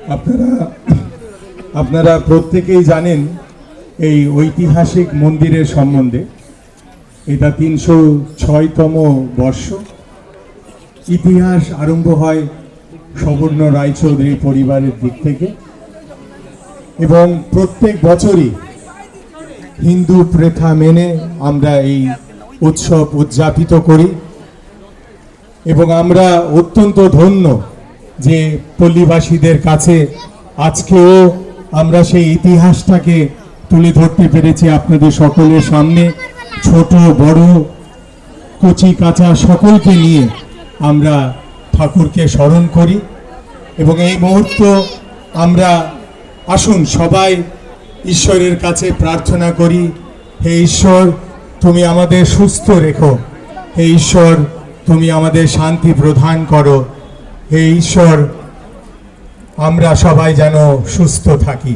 আপনারা আপনারা প্রত্যেকেই জানেন এই ঐতিহাসিক মন্দিরের সম্বন্ধে। এটা 306তম বর্ষ। ইতিহাস আরম্ভ হয় সবর্ণ রায়চৌধুরী পরিবারের দিক থেকে এবং প্রত্যেক বছরই হিন্দু প্রথা মেনে আমরা এই উৎসব উদযাপিত করি এবং আমরা অত্যন্ত ধন্য যে পল্লীবাসীদের কাছে আজকেও আমরা সেই ইতিহাসটাকে তুলে ধরতে পেরেছি আপনাদের সকলের সামনে। ছোট বড় কচি কাঁচা সকলকে নিয়ে আমরা ঠাকুরকে স্মরণ করি এবং এই মুহূর্ত আমরা আসুন সবাই ঈশ্বরের কাছে প্রার্থনা করি, হে ঈশ্বর তুমি আমাদের সুস্থ রেখো, হে ঈশ্বর তুমি আমাদের শান্তি প্রদান করো, হে ঈশ্বর আমরা সবাই যেন সুস্থ থাকি।